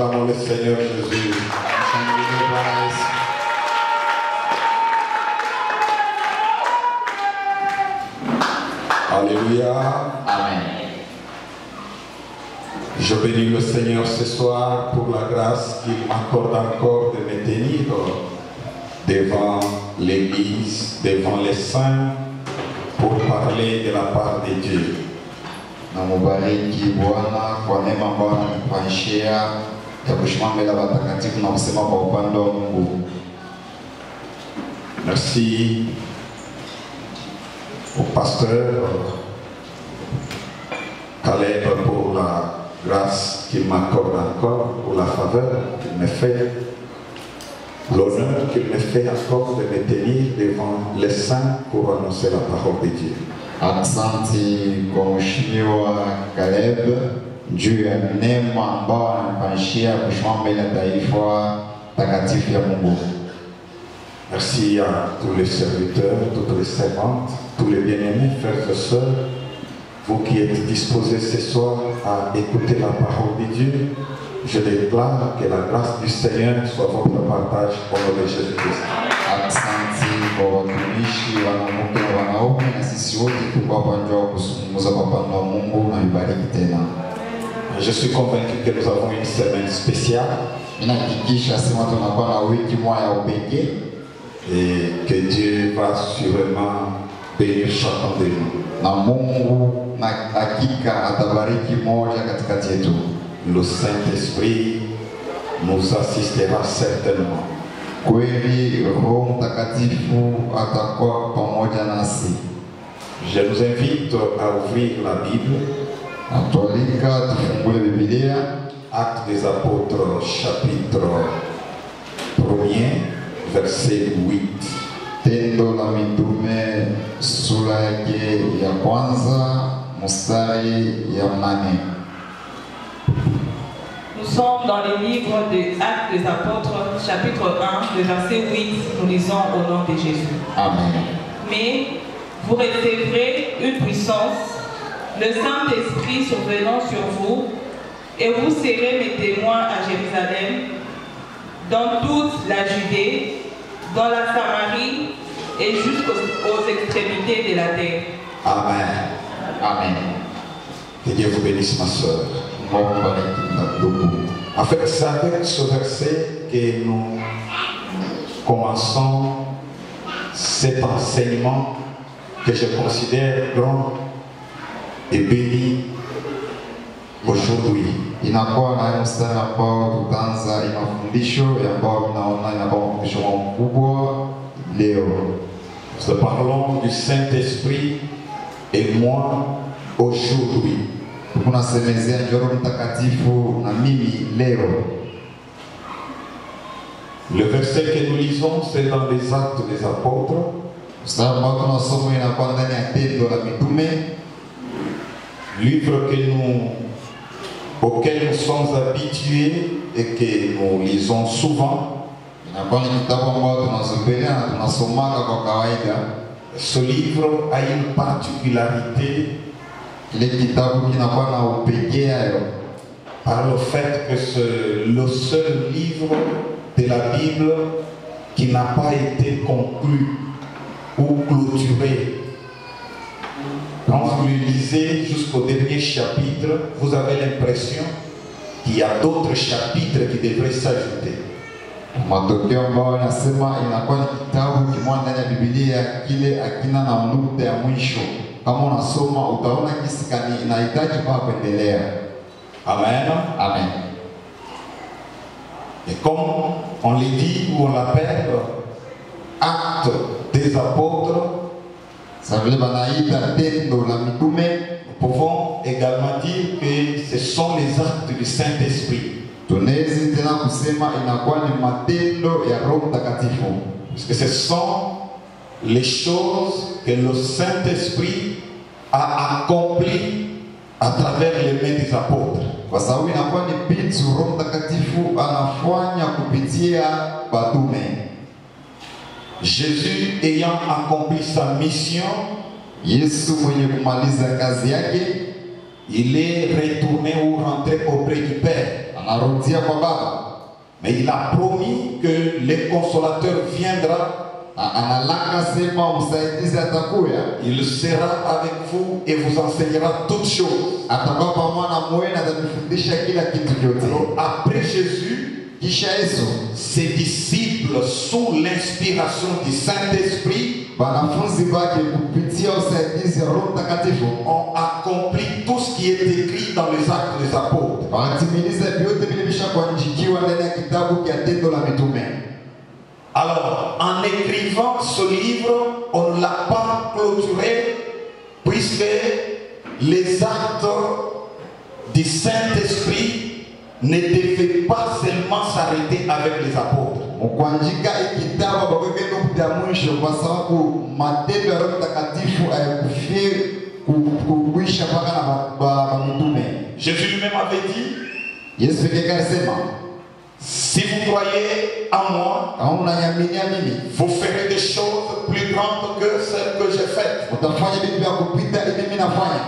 Acclamons le Seigneur Jésus. Alléluia. Amen. Je bénis le Seigneur ce soir pour la grâce qu'il m'accorde encore de me tenir devant l'Église, devant les saints, pour parler de la part de Dieu. Namubariki Bwana kwa neema ambayo ananipandishia ya kusimama mbele ya watakatifu na kusema kwa upande wa Mungu. Merci au pasteur Caleb pour la grâce qu'il m'accorde encore, pour la faveur qu'il me fait, l'honneur qu'il me fait encore de me tenir devant les saints pour annoncer la parole de Dieu. Asante kwa mheshimiwa Caleb juu ya neema ambayo ananipandishia kusimama mbele ya taifa takatifu ya Mungu. Merci à tous les serviteurs, toutes les servantes, tous les bien-aimés, frères et sœurs, vous qui êtes disposés ce soir à écouter la parole de Dieu. Je déclare que la grâce du Seigneur soit votre partage au nom de Jésus-Christ. Asante kwa watumishi wanawake na wanaume na sisi wote tuko hapa njoo kuzungumza kwa upande wa Mungu na ibariki tena. Je suis convaincu que nous avons une semaine spéciale. Ninahakikisha sema tunakuwa na wiki moja ya upekee. Et que Dieu va sûrement bénir chacun de nous. Na Mungu na hakika atabariki moja katikati yetu. Le Saint-Esprit nous assistera certainement. Kweli Roho Mtakatifu atakuwa pamoja nasi. Je nous invite à ouvrir la Bible. Atolika tufungule Biblia. Actes des Apôtres, chapitre 1er, verset 8. Tendo la Mitume sura yake ya kwanza mstari ya 8. Nous sommes dans le livre des Actes des Apôtres, chapitre 1, le verset 8. Nous lisons au nom de Jésus. Amen. Mais vous recevrez une puissance, le Saint-Esprit survenant sur vous, et vous serez mes témoins à Jérusalem, dans toute la Judée, dans la Samarie et jusqu'aux extrémités de la terre. Amen. Amen. Que Dieu vous bénisse, ma soeur. En fait, c'est avec ce verset que nous commençons cet enseignement que je considère grand et béni aujourd'hui. Inakuwa na mstari ambao tutaanza ina fundisho ambao naona inakuwa fundisho mkubwa leo. Nous parlons du Saint-Esprit et moi aujourd'hui. Tunasemezea Roho Mtakatifu na mimi leo. Le verset que nous lisons, c'est dans les Actes des Apôtres. Mstari ambao tunasoma inakuwa ndani ya Tendo la Mitume, livre auquel nous sommes habitués et que nous lisons souvent. Ce livre a une particularité par le fait que c'est le seul livre de la Bible qui n'a pas été conclu ou clôturé. Quand vous le lisez jusqu'au dernier chapitre, vous avez l'impression qu'il y a d'autres chapitres qui devraient s'ajouter. Matokeo ambayo nasema inakuwa ni kitabu kimoja ndani ya Biblia kile akina na nukta ya mwisho. Kama unasoma utaona jinsi gani inahitaji pa kuendelea. Amen. Amen. Et comme on le dit ou on l'appelle Actes des Apôtres, nous pouvons également dire que ce sont les actes du Saint-Esprit. Parce que ce sont les choses que le Saint-Esprit a accomplies à travers les mains des apôtres. Jésus ayant accompli sa mission, il est retourné ou rentré auprès du Père. anarudia kwa Baba, mais il a promis que le consolateur viendra. analanga sema msaidizi atakuya, Il sera avec vous et vous enseignera toutes choses. atakuwa pamoja na mwe na atakufundisha kila kitu chote. Après Jésus, Kisha Yesu, ses disciples, sous l'inspiration du Saint-Esprit, wanafunzi wake kupitia usaidizi wa Roho Mtakatifu ont accompli tout ce qui est écrit dans les Actes des Apôtres. wanatimiliza vyote vile vishakuandikiwa ndani ya kitabu cha Tendo la Mitume. Alors, en écrivant ce livre, on ne l'a pas clôturé, puisque les actes du Saint-Esprit ne devaient pas seulement s'arrêter avec les apôtres. Kuandika kitabu bakweke nukta mwisho kwa sababu matendo ya Roho Mtakatifu hayakufie kuisha mpaka na mitume. Jésus lui-même avait dit, Yesu pekee alisema, si vous croyez en moi, kama unaniaminia mimi, vous ferez des choses plus grandes que celles que j'ai faites. utafanya vitu vya kupita hivi mimi nafanya.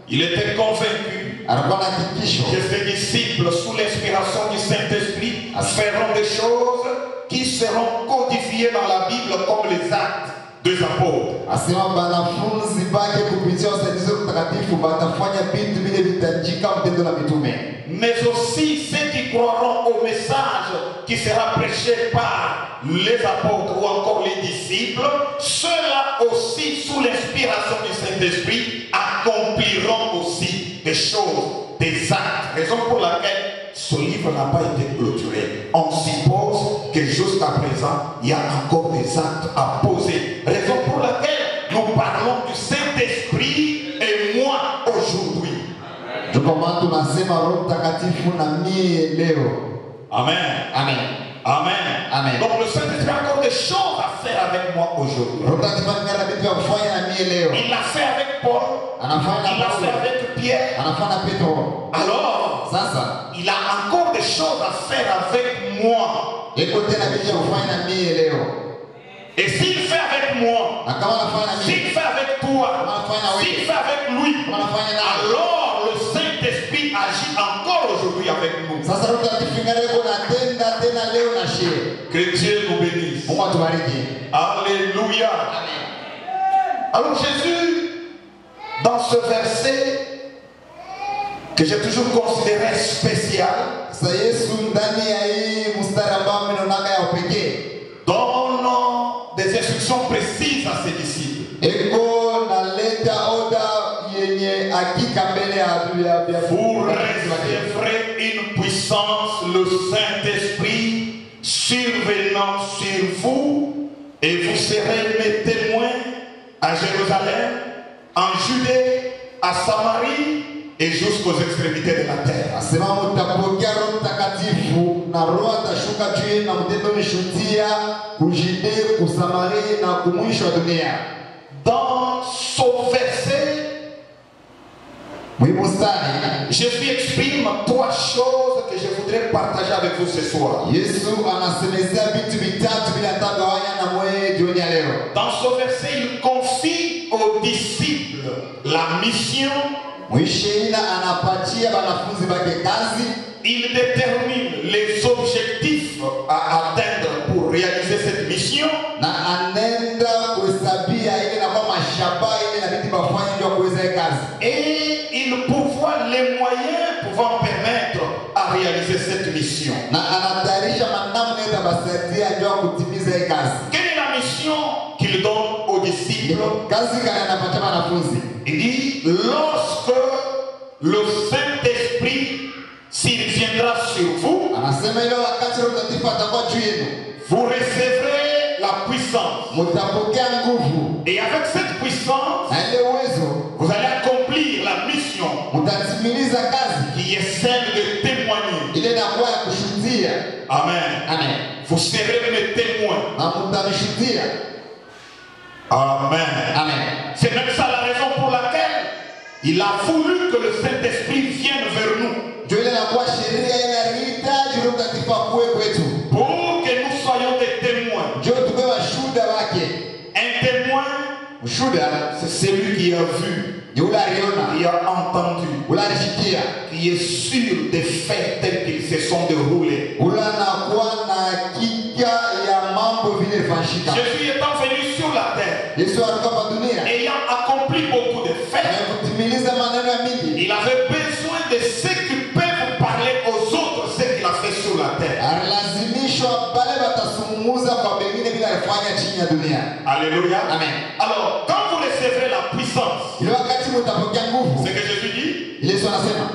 Il était convaincu Alikuwa na hakikisho que ses disciples, sous l'inspiration du Saint-Esprit, feront des choses qui seront codifiées dans la Bible comme les actes des apôtres. asema wanafunzi bake kupitia usaidizi wa Mtakatifu watafanya vitu vile vitajika Tendo la Mitume. Mais aussi ceux qui croiront au message qui sera prêché par les apôtres ou encore les disciples, ceux-là aussi, sous l'inspiration du Saint-Esprit, accompliront aussi des choses, des actes. Raison pour laquelle ce livre n'a pas été clôturé. On suppose que jusqu'à présent, il y a encore des actes à poser. Raison pour laquelle nous parlons du Saint-Esprit et moi aujourd'hui. Tukomana tunasema Roho Mtakatifu na mie leo. Amen. Amen. Amen. Amen. Donc le Saint-Esprit a encore des choses à faire avec moi aujourd'hui. Roho Mtakatifu ana vitu vya kufanya na mie leo. Il l'a fait avec Paul. Anafanya Il l'a na fait Paulo. avec Pierre. Anafanya na Petro. Alors, Sasa il a encore des choses à faire avec moi. iko tena vitu vya kufanya na mie leo. Et s'il fait avec moi, Na kama anafanya na s'il mie, fait avec toi, s'il fait avec lui, kama anafanya na alors le Saint-Esprit agit encore aujourd'hui avec nous. sasa Roho Mtakatifu ngareko na tena leo na shie. Que Dieu nous bénisse. Mungu atubariki. Alléluia. Amen. Alors Jésus, dans ce verset que j'ai toujours considéré spécial, Sasa Yesu ndani ya hii mstari ambao mimi naona ya upekee donne des instructions précises à ses disciples. eko naleta oda yenye hakika mbele ya Vous recevrez une puissance, le Saint-Esprit survenant sur vous, et vous serez mes témoins à Jérusalem, en Judée, à Samarie et jusqu'aux extrémités de la terre. Asema mtapokea Roho Mtakatifu na Roho atashuka juu yenu na mtanishuhudia kujide kusamari na kumwisho wa dunia. Dans ce verset, Jésus exprime trois choses que je voudrais partager avec vous ce soir. Yesu anasemezea vitu vitatu bila tagawanya na mwe jioni ya leo. Dans ce verset, il confie aux disciples la mission. Mwisheila anapatia wanafunzi wake kazi. Il détermine les objectifs à atteindre pour réaliser cette mission. Na anenda kuhesabia ile na kwa mashaba ile na vitu bafanya ndio kuweza kazi. Et il pourvoit les moyens pouvant permettre à réaliser cette mission. Na anatayarisha manamna ya basaidia ndio kutimiza hii kazi. Quelle est la mission qu'il donne aux disciples? Kazi gani anapatia wanafunzi? Il dit, lorsque le Saint-Esprit s'il viendra sur vous, Anasema ile wakati Roho Mtakatifu atakuwa juu yenu, vous recevrez la puissance. mtapokea nguvu. Et avec cette puissance, Na ile uwezo vous allez accomplir la mission mtatimiliza kazi qui est celle de témoigner. ile inakuwa ya kushuhudia. Amen. Amen. Vous serez mes témoins. Na mtanishuhudia. Amen. Amen. C'est même ça la raison pour laquelle il a voulu que le Saint-Esprit vienne vers nous. Ndio ile inakuwa sheria inahitaji Roho Mtakatifu akuwe kwetu. Pour que nous soyons des témoins. Ndio tuwe washuhuda wake. Un témoin, Ushuhuda c'est celui qui a vu qui a entendu, qui est sûr des faits tels qu'ils se sont déroulés. Jésus étant venu sur la terre, ayant accompli beaucoup de faits, il avait besoin de ceux qui peuvent parler aux autres ce qu'il a fait sur la terre. Alléluia. Amen. Alors, quand vous recevrez la puissance, c'est que Jésus dit,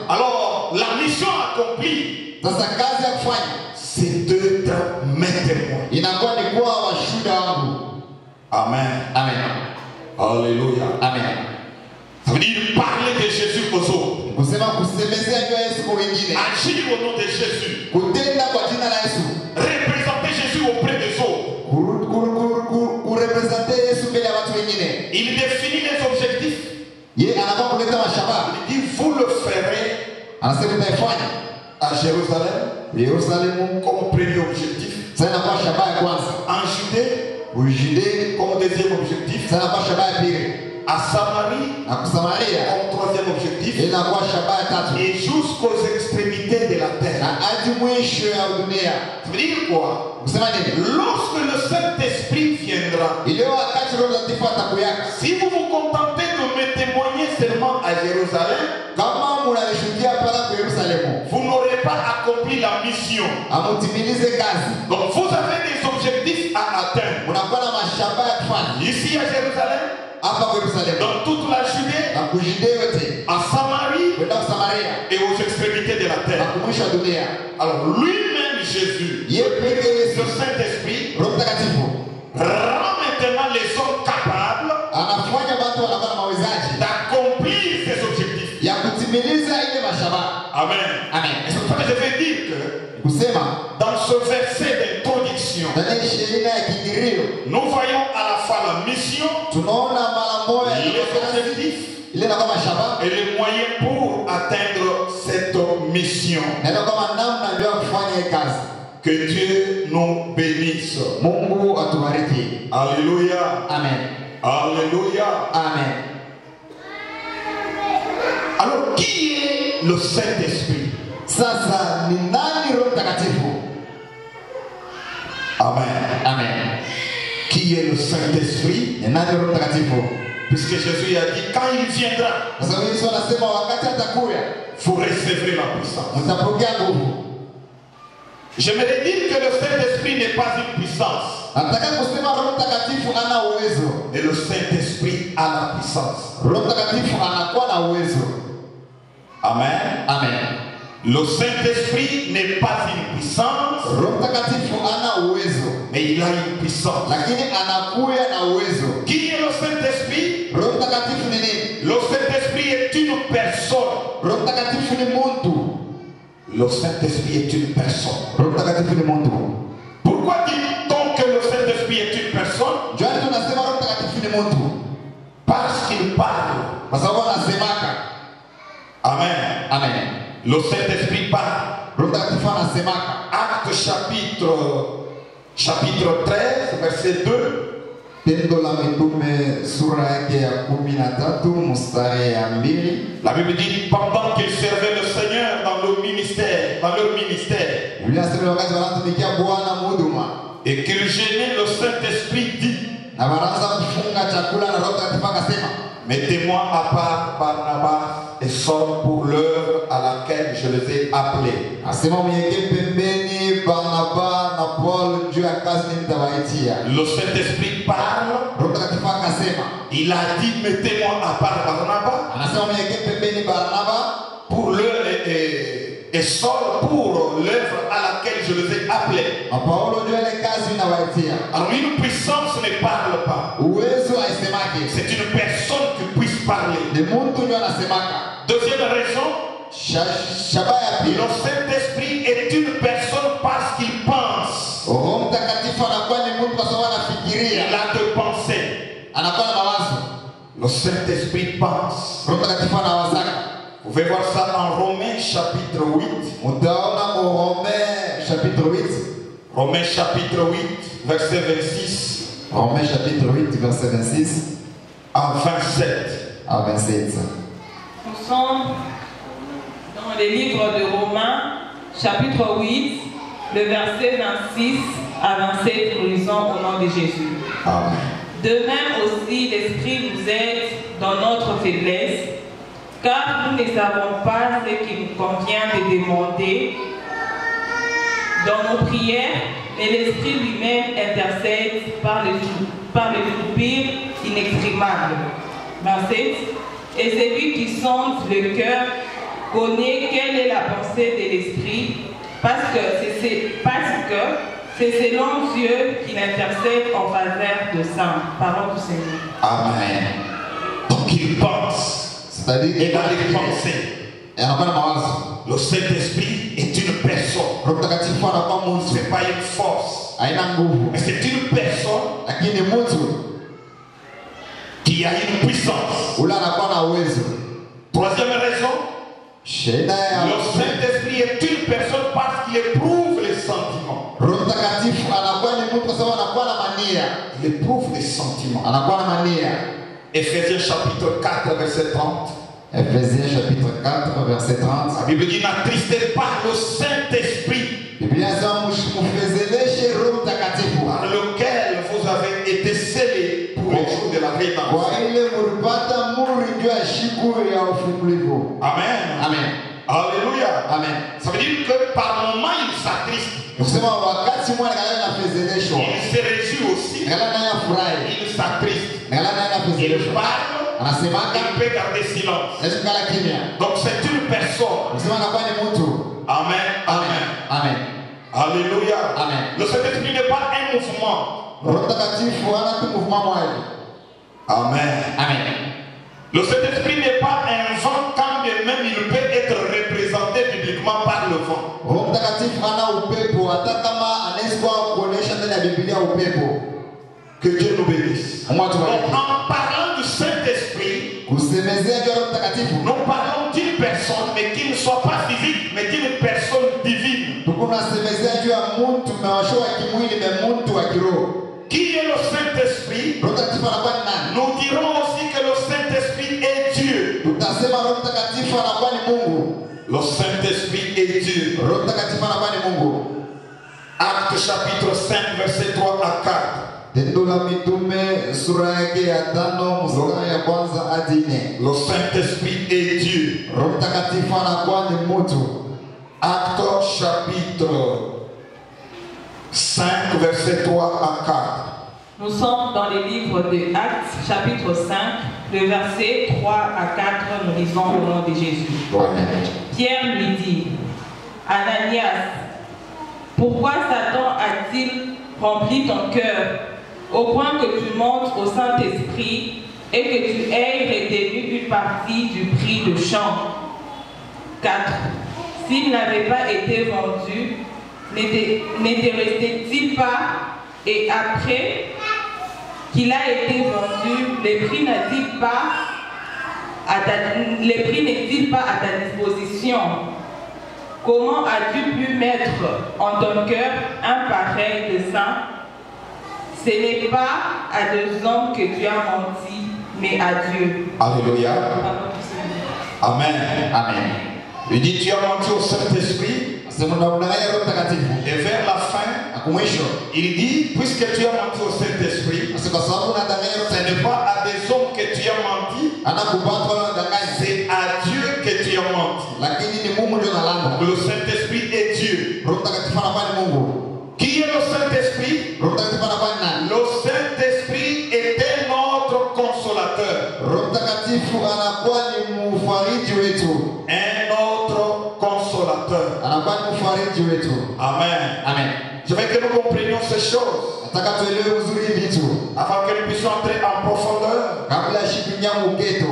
alors la mission accomplie, c'est d'être mes témoins. Amen. Amen. Alléluia. Amen. Ça veut dire parler de Jésus aux autres. Agir au nom de Jésus. Représenter Jésus auprès des autres. Il définit les objectifs. Il dit vous le ferez à Jérusalem comme premier objectif. En Judée comme deuxième objectif. À Samarie comme troisième objectif. Et jusqu'aux extrémités de la terre. Ça veut dire quoi? Lorsque le Saint-Esprit viendra, si vous vous contentez de me témoigner seulement à Jérusalem, vous n'aurez pas accompli la mission. Donc vous avez des objectifs à atteindre. Ici à Jérusalem, dans toute la Judée, à Samarie et aux extrémités de la terre. Alors lui-même Jésus, le Saint-Esprit, rend maintenant les hommes capables d'accomplir ces objectifs. Amen. Amen. Et c'est pour ça que je vais dire que dans ce verset d'introduction, nous voyons à la fois la mission, les objectifs et les moyens pour atteindre cette mission. Que Dieu nous bénisse. Alléluia. Amen. Alléluia. Amen. Alors, qui est le Saint-Esprit? Amen. Amen. Qui est le Saint-Esprit? Puisque Jésus a dit, quand il viendra, vous recevrez la puissance. J'aimerais dire que le Saint-Esprit n'est pas une puissance. Mais le Saint-Esprit a la puissance. Amen. Amen. Le Saint-Esprit n'est pas une puissance. Mais il a une puissance. Qui est le Saint-Esprit? Le Saint-Esprit est une personne. Le Saint-Esprit est une personne. Pourquoi dit-on que le Saint-Esprit est une personne? Parce qu'il parle. Amen. Amen. Le Saint-Esprit parle. Acte chapitre 13, verset 2. La Bible dit pendant qu'ils servaient le Seigneur dans leur ministère, et qu'ils gênaient, le Saint-Esprit dit, mettez-moi à part Barnabas et Saul pour l'œuvre à laquelle je les ai appelés. Le Saint-Esprit parle. Il a dit mettez-moi à part Barnabas pour l'œuvre et Saul pour l'œuvre à laquelle je les ai appelés. Alors une puissance ne parle pas. C'est une personne qui puisse parler. Deuxième raison, le Saint-Esprit est une personne parce qu'il pense. Il a deux pensées. Le Saint-Esprit pense. Vous pouvez voir ça en Romains chapitre 8. Romains chapitre 8, verset 26. Romains chapitre 8, verset 26. À 27. à 27. Nous sommes dans les livres de Romains, chapitre 8, le verset 26 à 27, nous lisons au nom de Jésus. Amen. De même aussi, l'Esprit nous aide dans notre faiblesse, car nous ne savons pas ce qu'il nous convient de demander dans nos prières, mais l'Esprit lui-même intercède par les soupirs inexprimables. 27. Et celui qui sonde le cœur connaît quelle est la pensée de l'Esprit, parce que c'est selon Dieu qu'il intercède en faveur de saints. Parole du Seigneur. Amen. Donc il pense. C'est-à-dire Et dans les pensées. Le Saint-Esprit est une personne. Ce n'est pas une force. Mais c'est une personne qui a une puissance. Troisième raison. Le Saint-Esprit est une personne parce qu'il éprouve les sentiments. Il éprouve les sentiments. Éphésiens chapitre 4, verset 30. Éphésiens chapitre 4, verset 30. La Bible dit: n'attristez pas le Saint-Esprit, par lequel vous avez été scellés pour les jours de la rédemption. Amen. Amen. Alléluia. Amen. Ça veut dire que par moments il s'attriste. Il se réjouit aussi. Il s'attriste. Il parle. Il peut garder silence. Donc c'est une personne. Amen. Amen. Amen. Alléluia. Amen. Le Saint-Esprit n'est pas un mouvement. Amen. Amen. Le Saint-Esprit n'est pas un vent, quand bien même il peut être représenté bibliquement par le vent. Que Dieu nous bénisse. Donc, en parlant du Saint-Esprit, nous parlons d'une personne, mais qui ne soit pas physique, mais d'une personne divine. Qui est le Saint-Esprit? Nous dirons aussi que le Saint-Esprit est Dieu. Le Saint-Esprit est Dieu. Acte chapitre 5, verset 3 à 4. Le Saint-Esprit est Dieu. Acte chapitre 5, verset 3 à 4. Nous sommes dans les livres de Actes, chapitre 5, le verset 3 à 4, nous lisons au nom de Jésus. Pierre lui dit: Ananias, pourquoi Satan a-t-il rempli ton cœur au point que tu montes au Saint-Esprit et que tu aies retenu une partie du prix de champ? 4. S'il n'avait pas été vendu, n'était resté-il pas, et après qu'il a été vendu, les prix n'est-il pas à ta disposition? Comment as-tu pu mettre en ton cœur un pareil dessein? Ce n'est pas à deux hommes que tu as menti, mais à Dieu. Alléluia. Amen. Amen. Il dit: tu as menti au Saint-Esprit. Et vers la fin, il dit: puisque tu as menti au Saint-Esprit, ce n'est pas à des hommes que tu as menti, c'est à Dieu que tu as menti. Le Saint-Esprit est Dieu. Qui est le Saint-Esprit? Le Saint-Esprit est notre consolateur. Un autre consolateur. Amen. Amen. Je veux que nous comprenions ces choses afin que nous puissions entrer en profondeur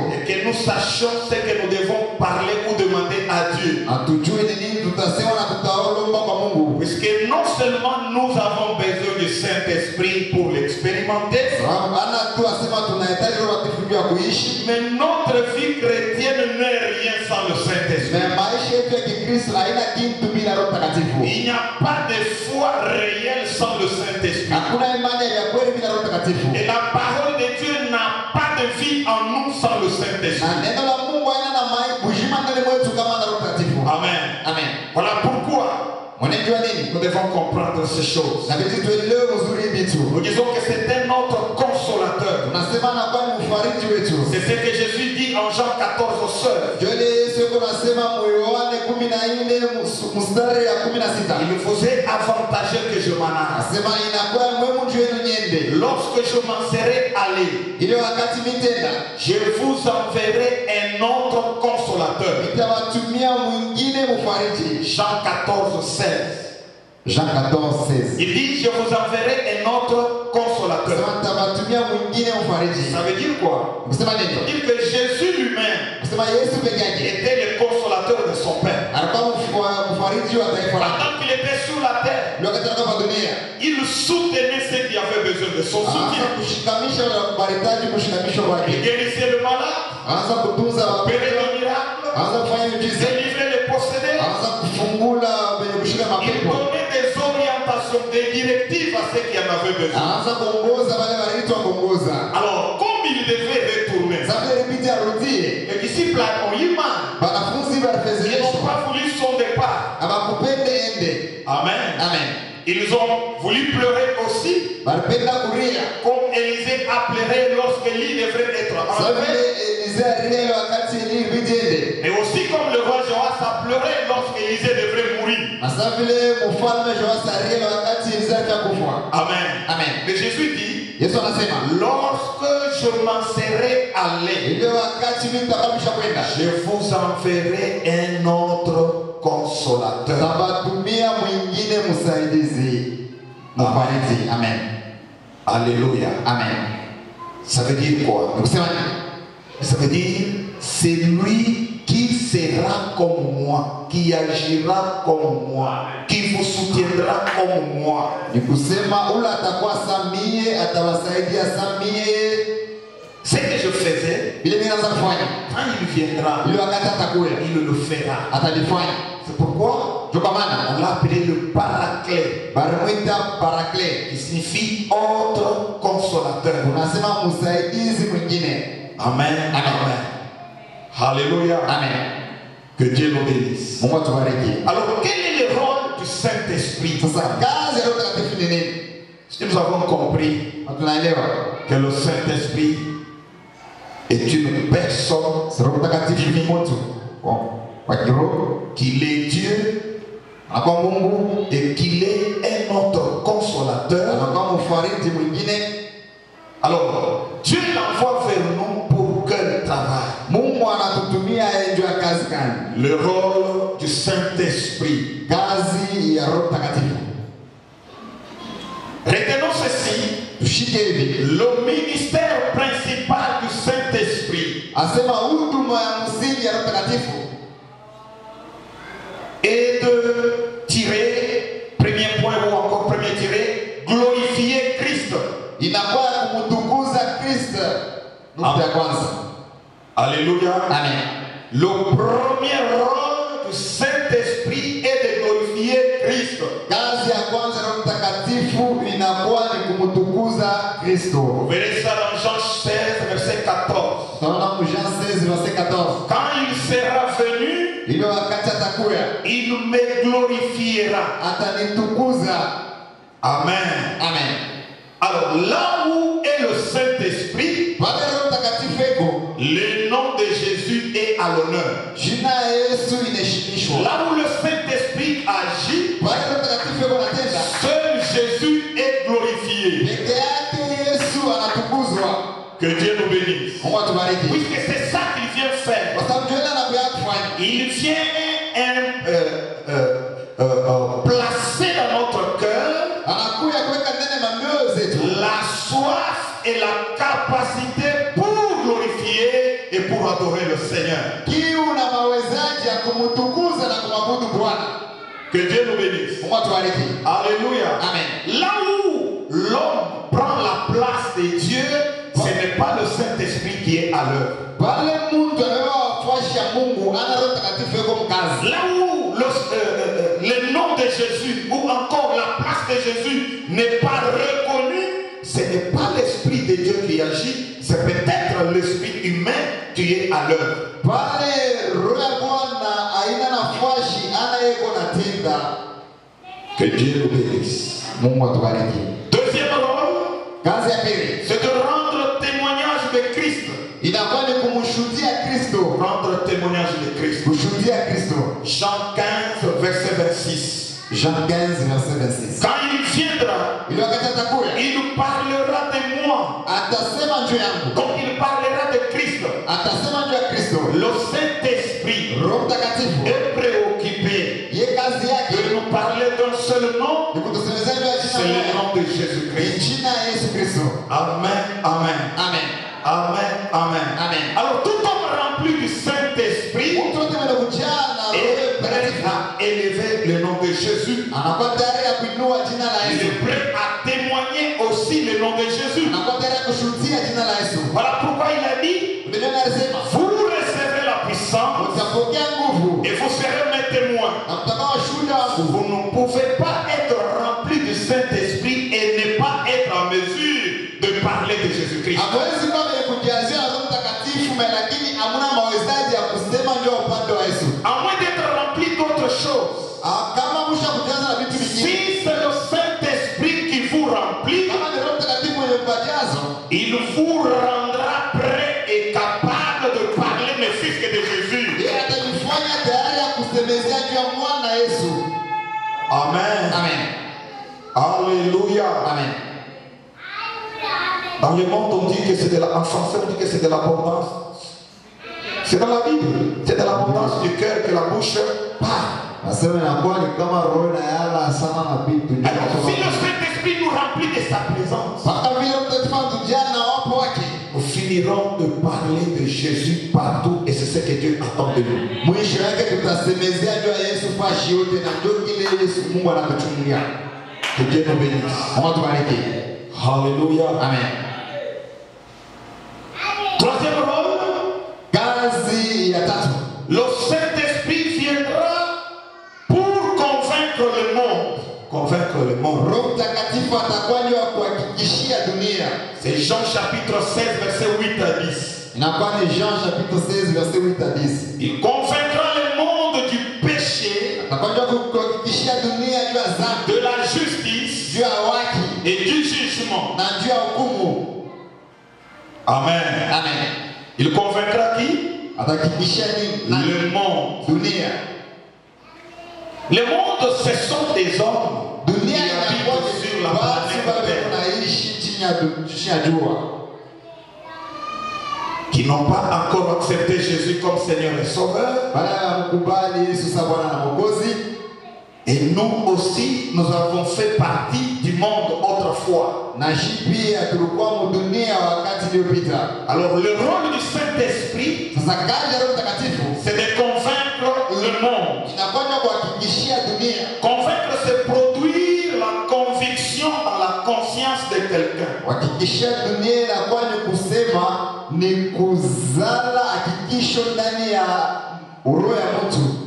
et que nous sachions ce que nous devons parler ou demander à Dieu. Puisque non seulement nous avons besoin du Saint-Esprit pour l'expérimenter, mais notre vie chrétienne n'est rien sans le Saint-Esprit. Il n'y a pas de foi réelle sans le Saint-Esprit. Et la parole de Dieu n'a pas de vie en nous sans le Saint-Esprit. Amen. Amen. Voilà pourquoi nous devons comprendre ces choses. Nous disons que c'est un autre consolateur. C'est ce que Jésus dit en Jean 14 seuls. Il me faisait avantageux que je m'en aille. Lorsque je m'en serai allé, je vous enverrai un autre consolateur. Jean 14, 16. Jean 14, 16. Il dit, je vous enverrai un autre consolateur. Ça veut dire quoi? Ça veut dire que Jésus lui-même était le consolateur de son Père. Pendant qu'il était sur la terre, il soutenait ceux qui avaient besoin de son soutien. Il guérissait le malade, opérait le miracle, délivrait les possédés. Il donnait des orientations, des directives à ceux qui en avaient besoin. Alors, comme il devait retourner, les disciples ont eu mal. Ils n'ont pas voulu son départ. Amen. Amen. Ils ont voulu pleurer aussi, comme Élisée a pleuré lorsque l'île devrait être enlevé. Et aussi comme le roi Joas a pleuré lorsque Élisée devrait mourir. Amen. Amen. Mais Jésus dit, lorsque je m'en serai allé, je vous enverrai un autre consolateur. Amen. Alléluia. Amen. Ça veut dire quoi? Ça veut dire c'est lui qui sera comme moi, qui agira comme moi, qui vous soutiendra comme moi. Ce que je faisais, quand il viendra, il le fera. C'est pourquoi on l'a appelé le Paraclet, qui signifie autre consolateur. Amen. Amen. Alléluia. Amen. Que Dieu nous bénisse. Alors, quel est le rôle du Saint-Esprit? Si nous avons compris que le Saint-Esprit est une personne qu'il est Dieu et qu'il est un autre consolateur. Alors, Dieu l'envoie vers nous pour quel travail? Le rôle du Saint-Esprit. Retenons ceci. Le ministère principal du Saint-Esprit est de tirer, premier point ou encore premier tiré, glorifier Christ. Alléluia. Amen. Le premier rôle du Saint-Esprit est de glorifier Christ. Vous verrez ça dans Jean 16, verset 14. Quand il sera venu, il me glorifiera. Amen. Amen. Alors là où est le Saint-Esprit, le nom de Jésus est à l'honneur. Là où le Saint-Esprit agit, seul Jésus est glorifié. Que Dieu nous bénisse. Puisque c'est ça qu'il vient faire. Il vient placer dans notre cœur la soif et la capacité pour glorifier et pour adorer le Seigneur. Que Dieu nous bénisse. Alléluia. Amen. Là où l'homme prend la place de Dieu, ce n'est pas le Saint-Esprit qui est à l'œuvre. Là où le nom de Jésus ou encore la place de Jésus n'est pas reconnu, ce n'est pas l'Esprit de Dieu qui agit, c'est peut-être l'esprit humain qui est à l'œuvre. Que Dieu nous bénisse. Deuxième rôle, c'est de rendre témoignage de Christ. Rendre témoignage de Christ. Jean 15, verset 26. Jean 15, verset 26. Quand il viendra, il nous parlera de moi. Quand il parlera de Christ, le Saint-Esprit est préoccupé de nous parler d'un seul nom. C'est le nom de Jésus-Christ. Amen, amen. Amen. Amen, amen. Amen. Alors tout homme rempli du Saint-Esprit est prêt à élever le nom de Jésus. Il est prêt à témoigner aussi le nom de Jésus. Voilà pourquoi il a dit, vous recevrez la puissance et vous serez mes témoins. Vous ne pouvez pas être rempli du Saint-Esprit et ne pas être en mesure de parler de Jésus-Christ. À moins d'être rempli d'autres choses. Si c'est le Saint-Esprit qui vous remplit, il vous rendra prêt et capable de parler ne fût-ce que de Jésus. Amen. Amen. Alléluia. Amen. Dans le monde, on dit que c'est de la, en français, on dit que c'est de l'abondance. C'est dans la Bible. C'est de l'abondance du cœur que la bouche parle. Alors, si le Saint-Esprit nous remplit de sa présence, nous finirons de parler de Jésus partout et c'est ce que Dieu attend de nous. Que Dieu nous bénisse. Alléluia. Amen. Troisième rôle, le Saint-Esprit viendra pour convaincre le monde. Convaincre le monde. C'est Jean chapitre 16, verset 8 à 10. Jean chapitre 16, verset 8 à 10. Il convaincra le monde du péché, de la justice et du jugement. Amen. Amen. Il convaincra qui? Le monde. Le monde, ce sont des hommes qui habitent sur la planète Terre, qui n'ont pas encore accepté Jésus comme Seigneur et Sauveur. Et nous aussi, nous avons fait partie du monde autrefois. Alors le rôle du Saint-Esprit, c'est de convaincre le monde. Convaincre, c'est produire la conviction dans la conscience de quelqu'un.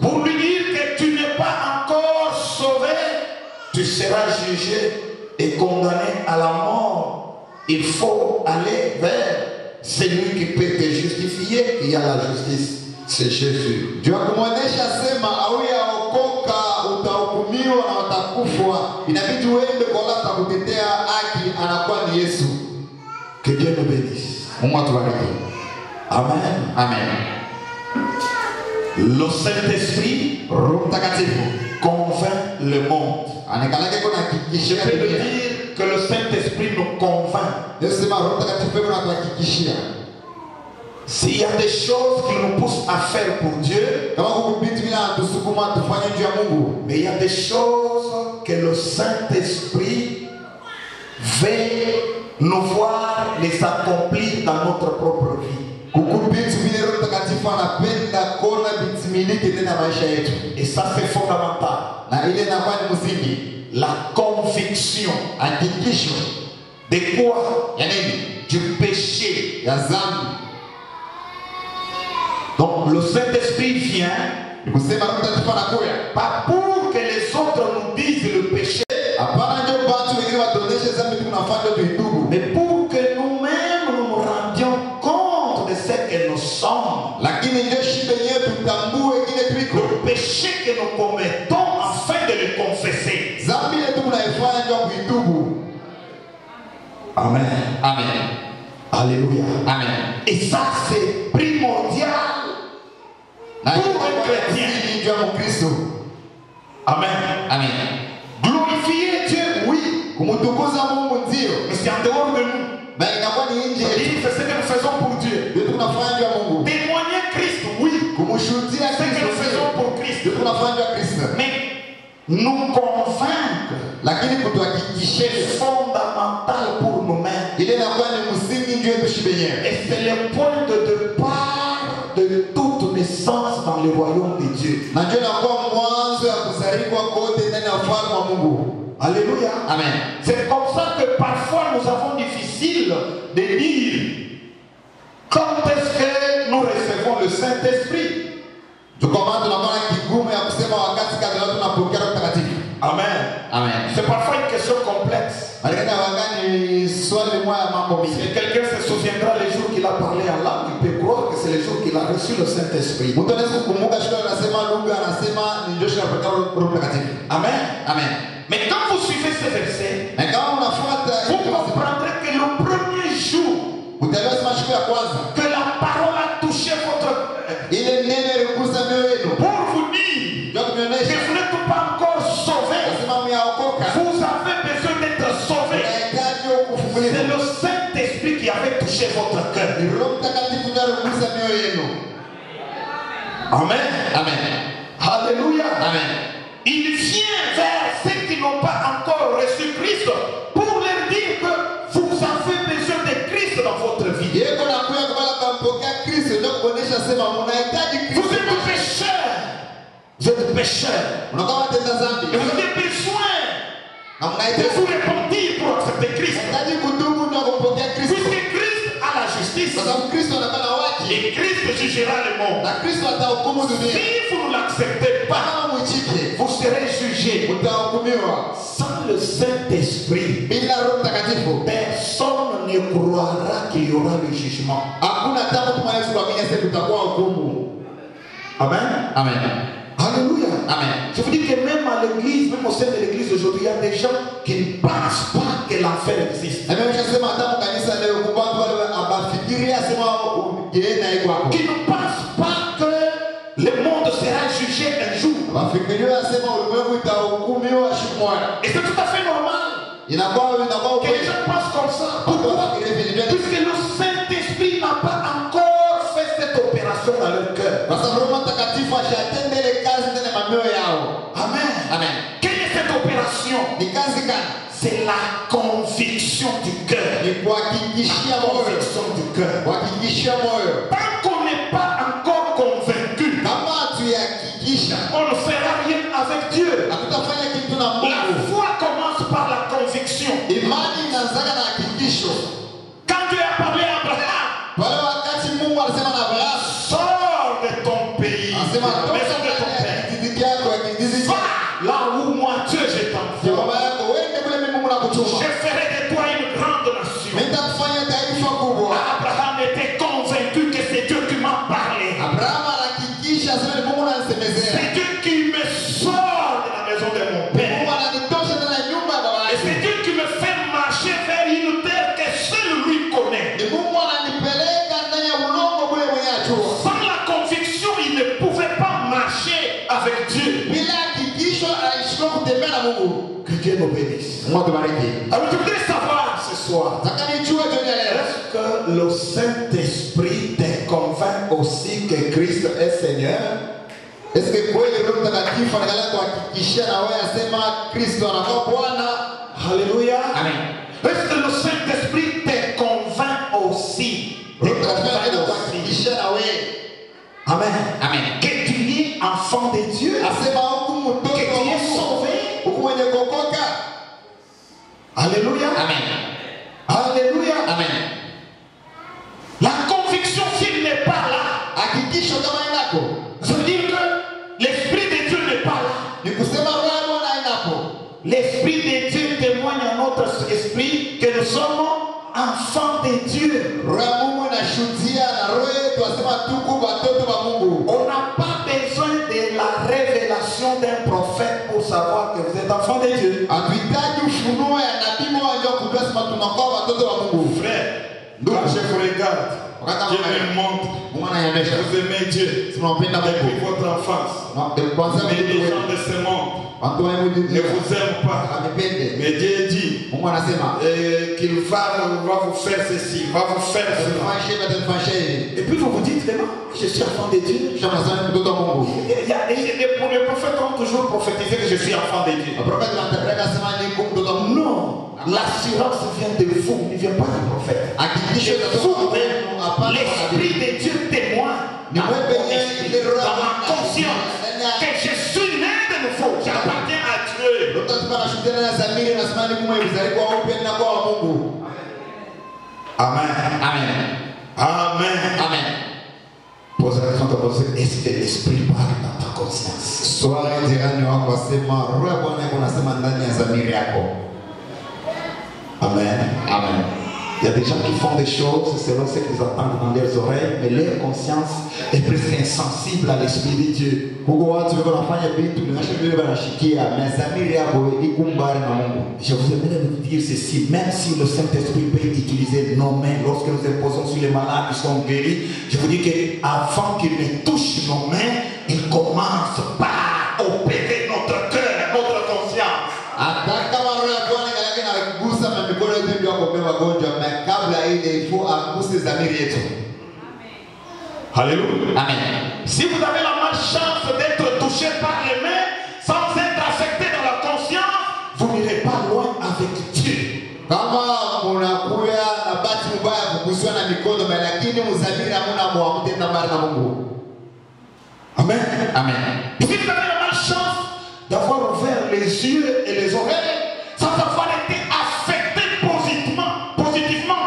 Pour lui dire que tu n'es pas encore sauvé, tu seras jugé et condamné à la mort. Il faut aller vers celui qui peut te justifier. Il y a la justice, c'est Jésus. Que Dieu nous bénisse. Amen. Amen. Le Saint-Esprit convainc le monde. Je peux le dire que le Saint-Esprit nous convainc. S'il y a des choses qui nous poussent à faire pour Dieu, mais il y a des choses que le Saint-Esprit veut nous voir les accomplir dans notre propre vie. Et ça c'est fondamental. La conviction de quoi? Du péché. Donc le Saint-Esprit vient pas pour que les autres nous disent le péché, mais pour que nous-mêmes nous nous rendions que nous sommes, lakini ndio shibe yetu tutambue kile tuliko. le péché que nous commettons afin de le confesser. Zambi yetu tunaifanya ndio kuitubu. Amen. Amen. Alléluia. Amen. Et ça c'est primordial Na pour un chrétien. ndio Mkristo. Amen. Amen. Glorifier Dieu, oui, Kumtukuza Mungu ndio. mais c'est en dehors de nous. Na inakuwa ni nje yetu. C'est ce que nous faisons pour Dieu. Ndio tunafanya ndio Mungu. Témoigner Christ, oui, Kumshuhudia c'est ce que nous Kristo. faisons pour Christ. Ndio tunafanya ndio Kristo. Mais nous convaincre, Lakini c'est kutuhakikishia fondamental pour nous-mêmes. ile inakuwa ni msingi ndio yetu shibe yenyewe. Et c'est le point de départ de toute naissance dans le royaume de Dieu. Na ndio inakuwa mwanzo ya kuzaliwa kote ndani ya ufalme wa Mungu. Alléluia. Amen. C'est comme ça que parfois nous avons difficile de dire quand est-ce que nous recevons le Saint-Esprit. Tukomana tunakuwa na kigumu ya kusema wakati kadhaa tunapokea Roho Mtakatifu. Amen. Amen. C'est parfois une question complexe. Maana wagani swali moja ya mambo Si mingi. quelqu'un se souviendra les jours qu'il a parlé en langue, il peut croire que c'est les jours qu'il a reçu le Saint-Esprit. Mtu anaweza kukumbuka shule anasema lugha anasema ni ndio shule ya Roho Mtakatifu. Amen. Amen. Mais quand vous suivez ce verset, Na kama unafuata vous comprendrez que le premier jour utaelewa sema shule ya kwanza que la parole a touché votre ile neno iligusa mioyo yenu. pour vous dire Ndio que tumeonyesha vous n'êtes pas encore sauvé. nasema mmeokoka. Vous avez besoin d'être sauvé. Unahitaji C'est kufunguliwa. le Saint-Esprit qui avait touché votre cœur. Ni Roho Mtakatifu ndio aligusa mioyo yenu. Amen. Amen. Alléluia. Amen. Il vient vers ceux qui n'ont pas encore reçu Christ pour leur dire que vous avez besoin de Christ dans votre vie. Yeko na kuya kubala kumpokea Kristo ndio kuonesha sema mnahitaji Vous Kristo. êtes pécheurs. Vous êtes pécheurs. Unakuwa tenda dhambi. Et vous avez besoin Na de mnahitaji vous repentir pour accepter Christ. unahitaji kutubu ndio kumpokea Kristo. Puisque Christ a la justice. Kwa sababu Kristo anakuwa na haki. Et Christ jugera le monde. Na Kristo atahukumu dunia. Si vous ne l'acceptez pas, Kama mwichike, vous serez jugé. utahukumiwa. Sans le Saint-Esprit, Bila Roho Mtakatifu, personne ne croira qu'il y aura le jugement. hakuna tamu tunaweza kuamini sasa kutakuwa hukumu. Amen. Amen. Alléluia. Amen. Je vous dis que même à l'église, même au sein de l'église aujourd'hui, il y a des gens qui ne pensent pas que l'enfer existe. Na mimi nimesema hata kanisa leo kwa watu wale abafikiria sema ugeenda iko hapo. Qui ne pensent pas que le monde sera jugé un jour. Abafikiria sema ulimwengu itahukumiwa siku moja. Et c'est tout à fait normal Inakuwa que les gens pensent comme ça. Pourquoi? Puisque le Saint-Esprit n'a pas encore fait cette opération dans leur cœur. Kwa sababu Roho Mtakatifu ashatenda ile kazi ndani ya mioyo yao. Amen. Amen. Quelle est cette opération? Ni kazi gani? C'est la conviction du cœur. Ni kuhakikishia moyo. Conviction du cœur. Kuhakikishia moyo. Tant qu'on n'est pas encore convaincu, Kama tuyahakikisha, on ne fera rien avec Dieu. hatutafanya kitu na La Mungu. foi commence par la conviction. Imani inaanza na hakikisho. Quand Dieu a parlé à Abraham, Wale wakati Mungu alisema na Abraham, sors de ton pays, de anasema la maison de ton père. kijiji chako ya kijiji Va là où moi Dieu je cha t'envoie. baba yako, uende kule mimi Mungu nakutuma. Je ferai de toi une grande nation. Nitakufanya taifa kubwa. Abraham était convaincu que c'est Dieu qui m'a parlé. Abraham anahakikisha sema ni Mungu ananisemezea. C'est Dieu qui me sort de la maison de mon père. Mungu ananitosha ndani ya nyumba ya baba Et yake. c'est Dieu qui me fait marcher vers une terre que seul lui connaît. Ni Mungu ananipeleka ndani ya ulongo ule mwenye ajua. Sans la conviction, il ne pouvait pas marcher avec Dieu. Bila hakikisho aishindwa kutembea na Mungu. Que Dieu nous bénisse. Mungu atubariki. Alors je voudrais savoir ce soir, Nataka nijue jioni ya leo. est-ce que le Saint-Esprit te convainc aussi que Christ est Seigneur? Est-ce que kweli Roho Mtakatifu anaangalia kuhakikishia na wewe asema Kristo anakuwa Bwana? Alléluia. Amen. Est-ce que le Saint-Esprit te convainc aussi? Te Roho Mtakatifu convainc anaangalia aussi. kuhakikishia na wewe. Amen. Amen. Que tu es enfant de Dieu. Asema huku mtoto Que tu wa es Mungu. sauvé. Huku mwenye kuokoka. Alléluia. Amen. Alléluia. Amen. La conviction s'il n'est pas là, Hakikisho kama inako. ça veut dire que l'Esprit de Dieu n'est pas là. Ni kusema roho ya Bwana inapo. L'Esprit de Dieu témoigne à notre esprit que nous sommes enfants de Dieu. Roho ya Mungu inashuhudia na roho yetu On n'a pas besoin de la révélation d'un prophète pour savoir que vous êtes enfant de Dieu. Frère, quand je vous regarde, je me montre, vous aimez Dieu depuis votre enfance. Mais les gens de ce monde ne vous aiment pas. Mais Dieu dit qu'il va vous faire ceci, va vous faire cela. Et puis vous vous dites que non, je suis enfant de Dieu. Les prophètes ont toujours prophétisé que je suis enfant de Dieu. Non, l'assurance vient de vous, il ne vient pas du prophète. L'Esprit de Dieu témoigne dans ma conscience que je suis né de nouveau, j'appartiens à Dieu. Amen. Amen. Amen. Amen. Pose la question de poser, est-ce que l'Esprit parle dans ta conscience? Amen. Amen. Il y a des gens qui font des choses selon ce qu'ils entendent dans leurs oreilles, mais leur conscience est plus insensible à l'Esprit de Dieu. Je vous aimerais vous dire ceci, même si le Saint-Esprit peut utiliser nos mains lorsque nous imposons sur les malades, ils sont guéris. Je vous dis qu'avant qu'il ne touche nos mains, il commence par opérer notre cœur, notre conscience. Alléluia. Amen. Si vous avez la malchance d'être touché par les mains sans être affecté dans la conscience, vous n'irez pas loin avec Dieu. Amen. Amen. Si vous avez la malchance d'avoir ouvert les yeux et les oreilles sans avoir été affecté positivement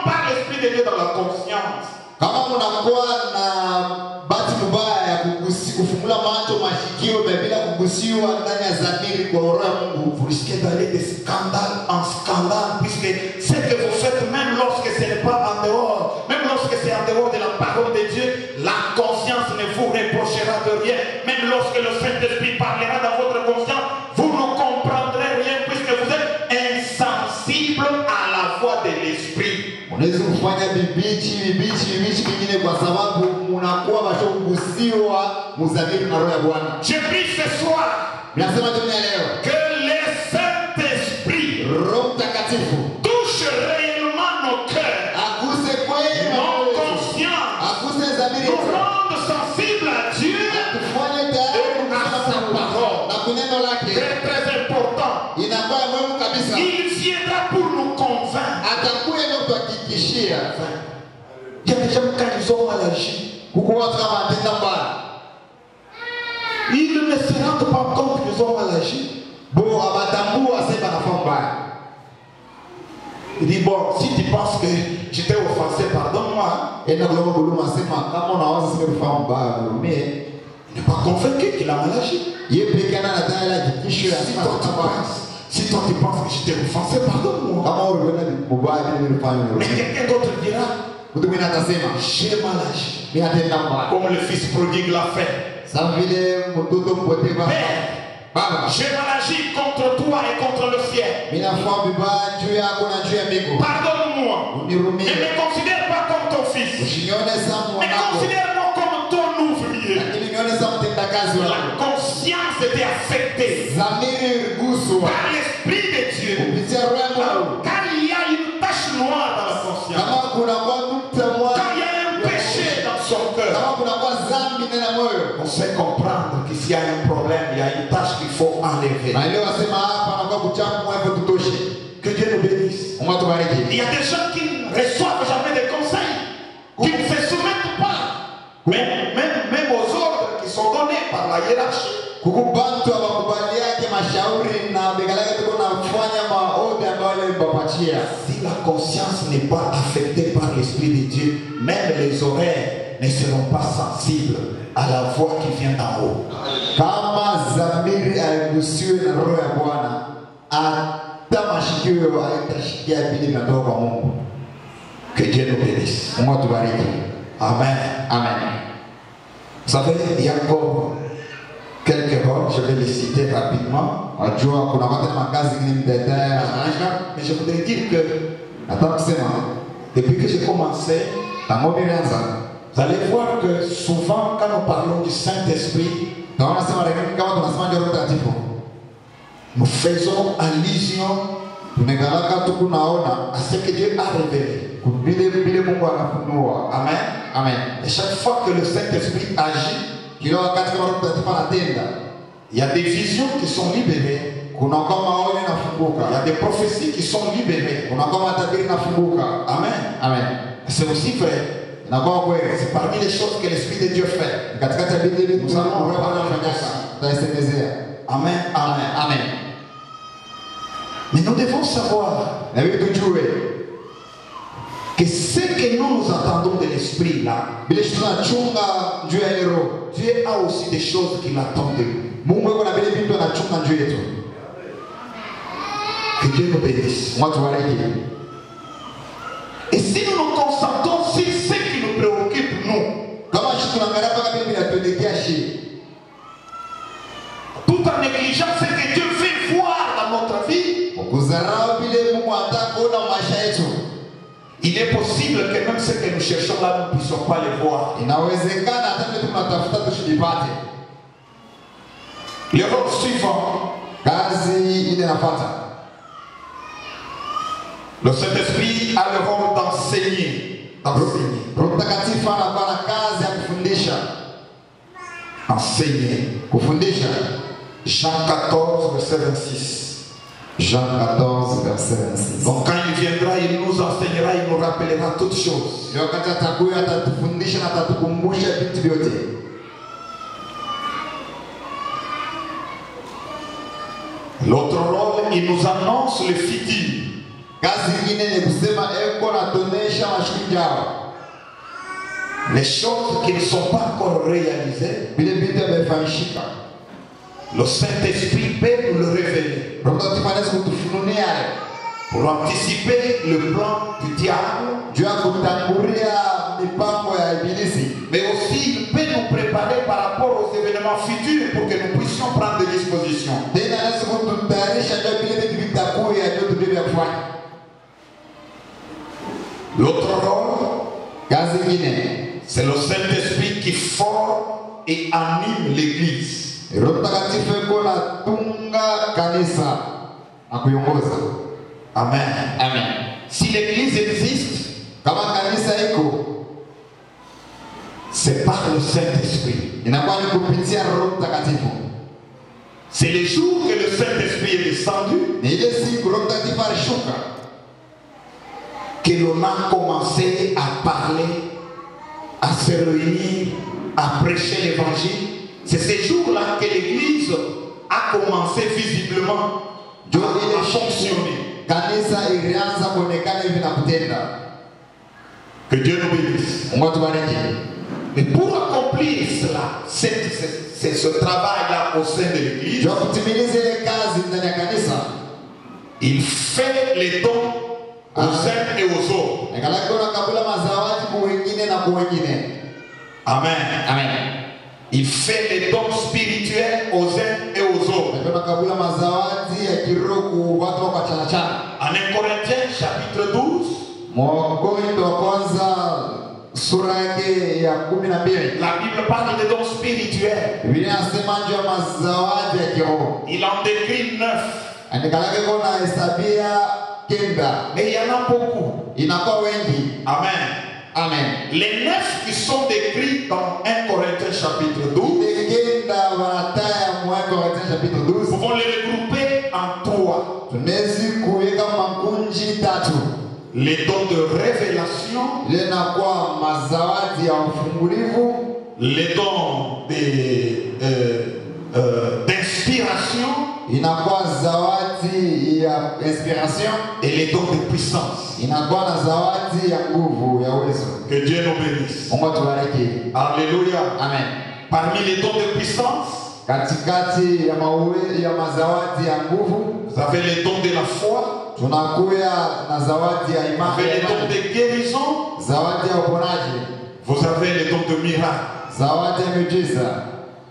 par l'Esprit de Dieu dans la conscience. Vous risquez d'aller de scandale en scandale, puisque ce que vous faites, même lorsque ce n'est pas en dehors, même lorsque c'est en dehors de la parole de Dieu, la conscience ne vous reprochera de rien. Même lorsque le Saint-Esprit parlera dans votre conscience, vous ne comprendrez rien, puisque vous êtes insensible à la voix de l'Esprit. Je prie ce soir que le Saint-Esprit touche réellement nos cœurs, nos consciences, nous rende sensibles à Dieu et à sa parole. C'est très important. Il viendra pour nous convaincre. Il y a des gens quand ils ont mal agi, ils ne se rendent pas compte qu'ils ont mal agi. Il dit bon, si tu penses que je t'ai offensé, pardonne-moi. Il n'est pas convaincu qu'il a mal agi. Si toi tu penses que je t'ai offensé, pardonne-moi. Mais quelqu'un d'autre dira j'ai mal agi. Comme le fils prodigue l'a fait. Père, j'ai mal agi contre toi et contre le ciel. Pardonne-moi. Ne me considère pas comme ton fils. Mais considère-moi comme ton ouvrier. La conscience était affectée par l'Esprit de Dieu. Car il y a une tache noire dans la conscience. Quand il y a un péché dans son cœur, on sait comprendre que s'il y a un problème, il y a une tâche qu'il faut enlever. Que Dieu nous bénisse. Il y a des gens qui ne reçoivent jamais de conseils, qui ne se soumettent pas, même aux ordres qui sont donnés par la hiérarchie. Si la conscience n'est pas affectée par l'Esprit de Dieu, même les oreilles ne seront pas sensibles à la voix qui vient d'en haut. Que Dieu nous bénisse. Amen. Amen. Vous savez, il y a encore quelques rôles, je vais les citer rapidement. Mais je voudrais dire que depuis que j'ai commencé, vous allez voir que souvent quand nous parlons du Saint-Esprit, nous faisons allusion à ce que Dieu a révélé. Amen. Amen. Et chaque fois que le Saint-Esprit agit, il y a des visions qui sont libérées. Il y a des prophéties qui sont libérées. Amen. Amen. C'est aussi vrai. C'est parmi les choses que l'Esprit de Dieu fait. Nous allons reparler de ça. Amen. Amen. Amen. Mais nous devons savoir que ce que nous entendons de l'Esprit là, Dieu a aussi des choses qu'il attend de nous. Que Dieu nous bénisse. Et si nous nous concentrons sur ce qui nous préoccupe, nous, tout en négligeant ce que Dieu fait voir dans notre vie, il est possible que même ce que nous cherchons là, nous ne puissions pas les voir. Le rôle suivant, le Saint-Esprit a le rôle d'enseigner. Enseigner. Jean 14, verset 26. Jean 14, verset 26. Donc quand il viendra, il nous enseignera, il nous rappellera toutes choses. L'autre rôle, il nous annonce le futur. Les choses qui ne sont pas encore réalisées, le Saint-Esprit peut nous le révéler. Pour anticiper le plan du diable, mais aussi il peut nous préparer par rapport aux événements futurs pour que nous puissions prendre des dispositions. L'autre rôle, c'est le Saint-Esprit qui forme et anime l'Église. Amen. Amen. Si l'Église existe, c'est par le Saint-Esprit. C'est le jour que le Saint-Esprit est descendu que l'on a commencé à parler, à se réunir, à prêcher l'évangile. C'est ces jours-là que l'Église a commencé visiblement à fonctionner. Que Dieu nous bénisse. Mais pour accomplir cela, ce travail-là au sein de l'Église, il fait les dons aux uns et aux autres. Amen. Amen. Il fait les dons spirituels aux uns et aux autres. En 1 Corinthiens chapitre 12, la Bible parle des dons spirituels. Il en décrit 9. Mais il y en a beaucoup. Amen. Amen. Les 9 qui sont décrits dans 1 Corinthiens chapitre 12, nous pouvons les regrouper en 3. Les dons de révélation, les dons d'inspiration et les dons de puissance. Que Dieu nous bénisse. Alléluia. Amen. Parmi les dons de puissance, vous avez les dons de la foi, vous avez les dons de guérison, Vous avez les dons de miracle. zawadi ya miujiza.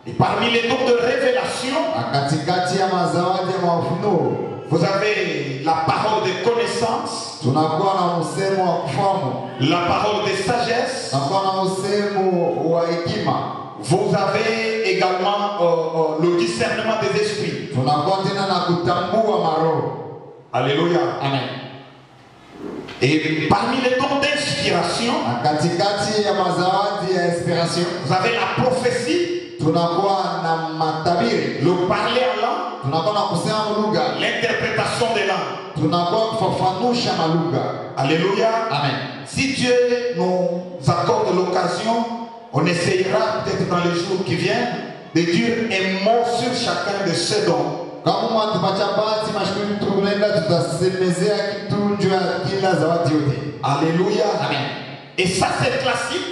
Et parmi les dons de révélation, Katikati ya mazawadi ya mafunuo, vous avez la parole de connaissance, tunakuwa na msemo wa kufahamu, la parole de sagesse. tunakuwa na msemo wa hekima. Vous avez également le discernement des esprits. Tunakuwa tena na kutambua maroho. Alléluia. Amen. Et parmi les dons d'inspiration, Katikati ya mazawadi ya inspiration, vous avez la prophétie, tunakuwa na matabiri, le parler en langue, tunakuwa na kusema lugha, l'interprétation des langues. tunakuwa kufafanusha malugha. Alléluia. Amen. Si Dieu nous accorde l'occasion, on essayera peut-être dans les jours qui viennent de dire un mot sur chacun de ces dons. Kama mwatupacha bahati mashukuru tunaenda tutasemezea kitu juu ya kila zawadi yote. Alléluia. Amen. Et ça c'est classique.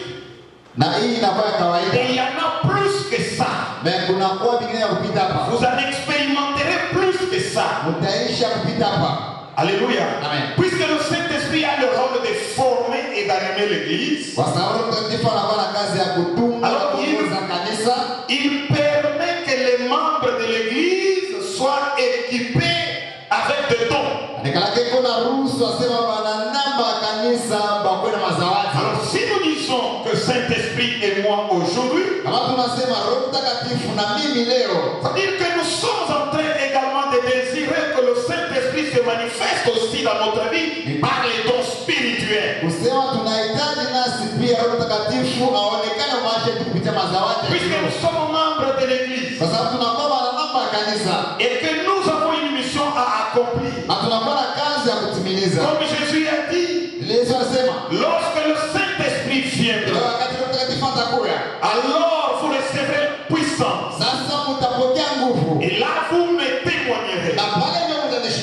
Na hii inakuwa Et kawaida. il y en a plus que ça. Mais kuna kwa vingine ya kupita hapa. Vous en expérimenterez plus que ça. Mtaisha kupita hapa. Alléluia. Amen. Puisque le Saint-Esprit a le rôle de former et d'animer l'église, Kwa sababu mtakatifu anakuwa na kazi ya kutunga Alors, kuongoza kanisa. il permet que les membres de l'église soient équipés avec des dons. Nikalake kuna ruhusu asema bana namba kanisa bakwe na mazawadi. Alors si nous disons que Saint-Esprit est moi aujourd'hui, Kama tunasema Roho Mtakatifu na mimi leo, ça veut dire que nous sommes en train également de désirer que le Saint-Esprit se manifeste aussi dans notre vie par les dons spirituels. kusema tunahitaji nasi pia Roho Mtakatifu aonekane maisha yetu kupitia mazawadi. Puisque nous sommes membres de l'église Kwa sababu tunakuwa na namba ya kanisa et que nous avons une mission à accomplir. na tunakuwa na kazi ya kutimiliza. Comme Jésus a dit, Yesu alisema, lorsque le Saint-Esprit leo viendra, wakati Roho Mtakatifu atakuja, alors vous recevrez puissance. sasa mtapokea nguvu. Et là, vous me témoignerez. Na pale ndio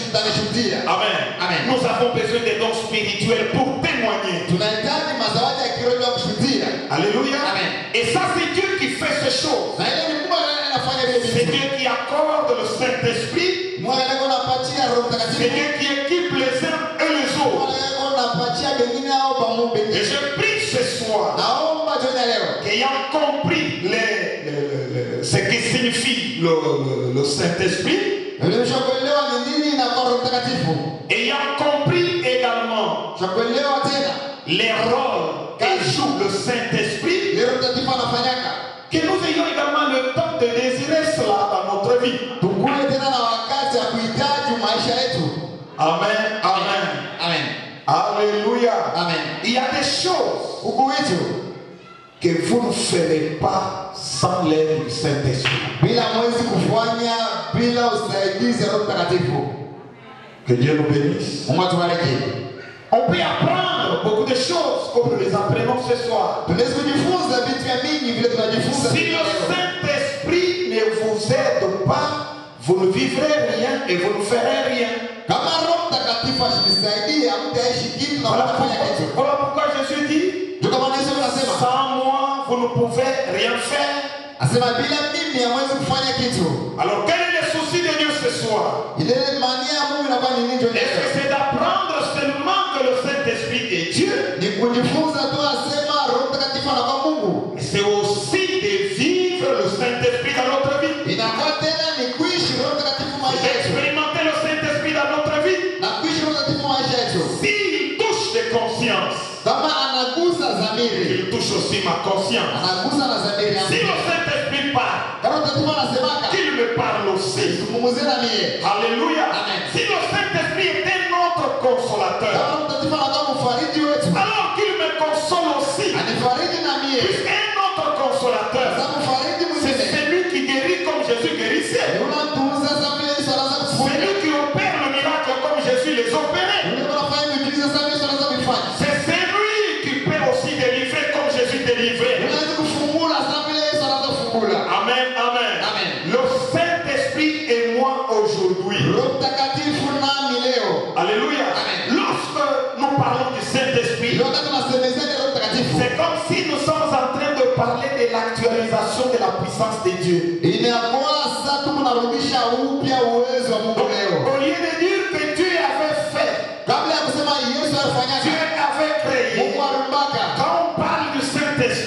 mtanishuhudia. Amen. Amen. Nous avons besoin des dons spirituels pour témoigner. Tunahitaji mazawadi ya kiroho ya kushuhudia. Alléluia. Amen. Et ça, c'est Dieu qui fait ces choses. Na ile ni Mungu anafanya vile C'est vitu. Dieu qui accorde le Saint-Esprit. Mungu anapatia Roho C'est Mtakatifu. Dieu qui équipe les uns et les autres. Anapatia wengine hao pamoja. Et je prie ce soir, Naomba jioni ya leo qu'ayant compris ce que signifie le Saint-Esprit, nimeshakuelewa ni nini na Roho Mtakatifu. ayant compris également Shakuelewa tena les rôles que joue le Saint-Esprit, Roho Mtakatifu anafanyaka. que nous ayons également le temps de désirer cela dans notre vie. Tukue tena na wakati ya kuhitaji maisha yetu. Amen, amen, Amen. alléluia. Amen. Il y a des choses Huku wetu que vous ne ferez pas sans l'aide du Saint-Esprit. bila mwezi kufanya bila usaidizi wa Roho Mtakatifu. Que Dieu nous bénisse. Mungu atubariki. On peut apprendre beaucoup de choses comme nous les apprenons ce soir. Tunaweza kujifunza vitu vya mingi vile tunajifunza. Si le Saint-Esprit ne vous aide pas, vous ne vivrez rien et vous ne ferez rien. Kama Roho Mtakatifu asinisaidie, hamtaishi kitu na Voilà kufanya pourquoi, kitu. voilà pourquoi Jésus dit, Ndio kama Yesu anasema, sans moi, vous ne pouvez rien faire. asema bila mimi hamwezi kufanya kitu. Alors quel est le souci de Dieu ce soir? Ile mania ya Mungu inakuwa ni nini? Est-ce que c'est d'apprendre seulement que le Saint-Esprit est Dieu? Ni kujifunza tu asema Roho Mtakatifu anakuwa Mungu. Mais c'est aussi de vivre le Saint-Esprit dans notre vie. Inakuwa tena ni kuishi Roho Mtakatifu maisha yetu. D'expérimenter le Saint-Esprit dans notre vie. Na kuishi Roho Mtakatifu maisha yetu. S'il touche des consciences, Kama anagusa dhamiri, il touche aussi ma conscience. anagusa na dhamiri yangu. Si le Saint-Esprit parle, Roho Mtakatifu anasemaka, qu'il me parle aussi. zungumzie na mie. Alléluia. Amen. Si le Saint-Esprit était notre consolateur, Roho Mtakatifu anakuwa mfariji wetu. alors qu'il me console aussi. Anifariji na mie. Puisqu'un autre consolateur, Sasa mfariji c'est mwingine. celui qui guérit comme Jésus guérissait. Unamtunza sasa vile Yesu anaweza kufanya. Celui qui opère le miracle comme Jésus les opérait. Yule anafanya miujiza sasa Yesu anaweza kufanya. C'est celui qui peut aussi délivrer comme Jésus délivrait. Unaweza kufungula sasa vile Yesu anaweza kufungula. Amen, amen. Amen. Le Saint-Esprit et moi aujourd'hui. Roho Mtakatifu nami leo. Alléluia. Amen. Lorsque nous parlons du Saint-Esprit, Ndio wakati tunasemezea Roho Mtakatifu. c'est comme si nous sommes en train de parler de l'actualisation de la puissance de Dieu. Inakuwa sasa tunarudisha upya uwezo wa Mungu leo. Au lieu de dire que Dieu avait fait, Kabla ya kusema Yesu alifanya Dieu avait créé. Mungu alimbaka. Quand on parle du Saint-Esprit,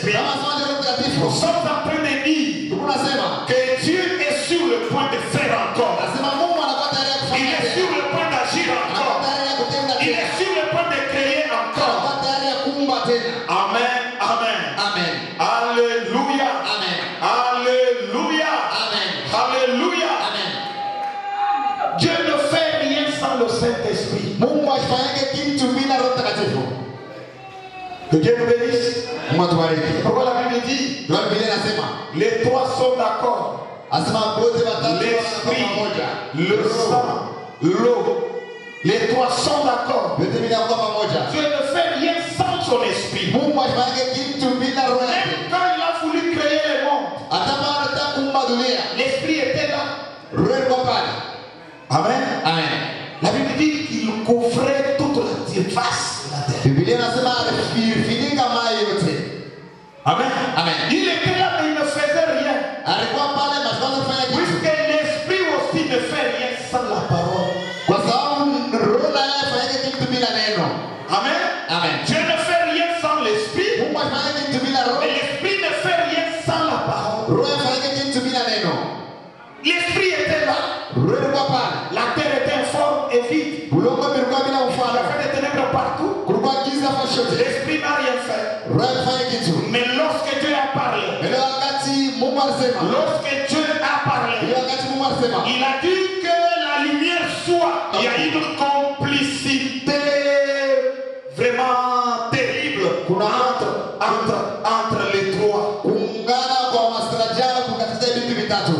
sommes en train de dire Tunasema que Dieu est sur le point de faire encore. nasema Mungu anakuwa tayari Il kufanya est sur le point d'agir anakuwa encore. tayari kutenda Il tena est sur le point de créer encore. anakuwa tayari kuumba tena. Amen. Amen. Amen. Alléluia. Amen. Alléluia. Amen. Alléluia. Amen. Dieu ne fait rien sans le Saint-Esprit. Mungu asifanyike kitu bila Roho Mtakatifu. Que Dieu nous bénisse. Mungu atubariki. Pourquoi la Bible dit Ndio Biblia inasema les trois sont d'accord. asema wote watatu L'esprit, wanakuwa pamoja. le sang, l'eau. Les trois sont d'accord. Wote vinakuwa pamoja. Dieu ne fait rien sans son esprit. Mungu asifanyike kitu bila Roho yake. Même quand il a voulu créer le monde, Hata kama anataka kuumba dunia, l'esprit était là. Roho alikuwa pale. Amen. Amen. La Bible dit qu'il couvrait toute la surface de la terre. Biblia inasema alifinika maji yote. Amen. Amen. Il était là mais il ne faisait rien. Alikuwa pale mashamba kufanya kitu. Puisque l'esprit aussi ne fait rien sans la parole. Kwa sababu Roho naye afanyike kitu bila neno. Amen. Amen. Dieu ne fait rien sans l'esprit. Mungu afanyike kitu bila Roho. Et l'esprit ne fait rien sans la parole. Roho afanyike kitu bila neno. L'esprit était là. Roho alikuwa pale. La terre était informe et vide. Bulongo bilikuwa bila Il y mfano. avait des ténèbres partout. Kulikuwa giza fashote. L'esprit n'a rien fait. Roho afanye kitu. Mais lorsque Dieu a parlé, Ile wakati Mungu alisema. lorsque Dieu a parlé, Ile wakati Mungu alisema. il a dit que la lumière soit. Il y a une complicité vraiment terrible entre les trois. Kuungana kwa mastrajabu katika vitu vitatu.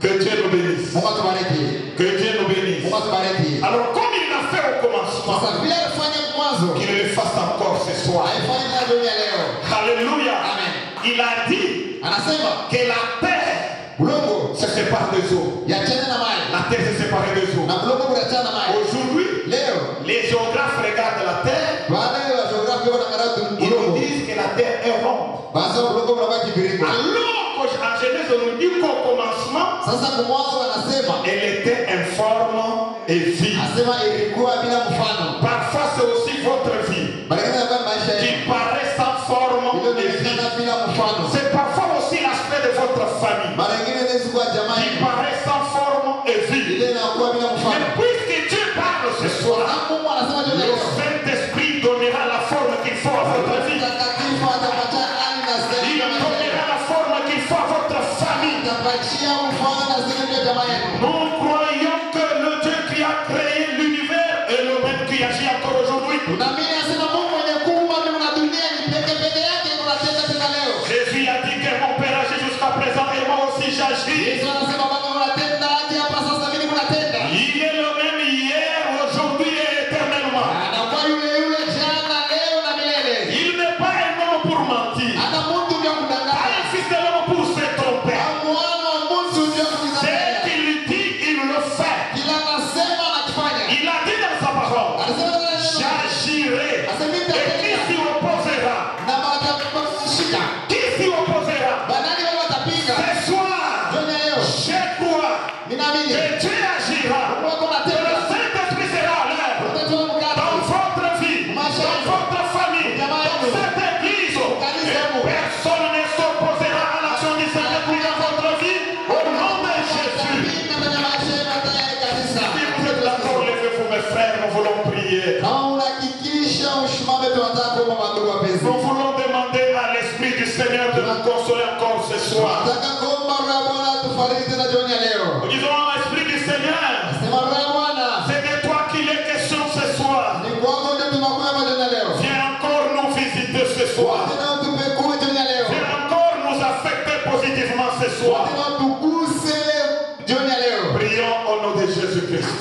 Que Dieu nous bénisse. Mungu atubariki. Que Dieu nous bénisse. Mungu atubariki. Alors comme il l'a fait au commencement, Sasa vile alifanya mwanzo, qu'il le fasse encore ce soir. haifanye tena dunia leo. Alléluia. Amen. Il a dit Anasema que la terre bulongo se sépare des eaux. yachane na maji. La terre se sépare des eaux. Na bulongo kunachana na maji. Aujourd'hui, Leo les géographes regardent la terre. wale wa geografia wanaangalia Ils nous bulongo. disent que la terre est ronde. Basi bulongo unabaki viringo. Alors qu'en Genèse, on nous dit qu'au commencement, Sasa kwa mwanzo anasema elle était informe et vide. asema ilikuwa bila mfano. Parfois, c'est aussi votre vie Baada ya maisha qui yetu paraît sans forme ile et vide. inaonekana bila mfano. C'est parfois aussi l'aspect de votre famille Mara nyingine inaweza kuwa jamaa qui paraît sans forme et vide. ile inakuwa bila Mais mfano. puisque Dieu parle ce soir, Na Mungu anasema le leo Saint-Esprit donnera la forme qu'il faut à votre vie. Mtakatifu atapatia hali na Il sehemu ya maisha yenu. donnera la forme qu'il faut à votre famille. Atapatia mfano na sehemu ya jamaa yenu. Nous croyons que le Dieu qui a créé l'univers est le même qui agit encore aujourd'hui. Tunaamini asema Mungu mwenye kuumba mbingu na dunia ni peke yake tunatenda tena leo. Jésus a dit que mon Père agit jusqu'à présent et moi aussi j'agis. Yesu anasema Baba unatenda hadi hapa sasa mimi kunatenda. Il est le même hier, aujourd'hui et éternellement. Anakuwa yule yule jana leo na milele. Il n'est pas un homme pour mentir, Hata mtu ndio pas kudanganya. un fils de l'homme pour se tromper. Mwana wa mtu ndio Ce kudanganya. qu'il dit, il le fait. Kila anasema anakifanya. Il a dit dans sa parole, Anasema j'agirai. Asema Et qui s'y opposera? na watashika. Qui s'y opposera? Banani wao watapinga. Ce soir, Dunia leo. je crois Ninaamini. que Dieu agira. Mungu Que le anatenda. Saint-Esprit sera à l'œuvre Utatoa dans mkate. votre vie, dans votre famille, dans cette église. Et personne ne s'opposera à l'action du Saint-Esprit dans votre vie. Au nom de Jésus. Utapinga kwenye maisha yenu tayari kabisa. Si vous êtes d'accord, levez-vous mes frères, nous voulons prier. Kama unahakikisha ushimame tunataka kuomba mandugu wapenzi. Nous voulons demander à l'Esprit du Seigneur de nous consoler encore ce soir. Nataka kuomba Roho wa Bwana tufariji tena jioni ya leo. Nous disons à l'Esprit du Seigneur, Sema Roho wa Bwana, c'est de toi qu'il est question ce soir. ni kwako ndio tunakuja jioni ya leo. Viens encore nous visiter ce soir. Tena utupe kuu jioni ya leo. Viens encore nous affecter positivement ce soir. Tena tuguse jioni ya leo. Prions au nom de Jésus-Christ.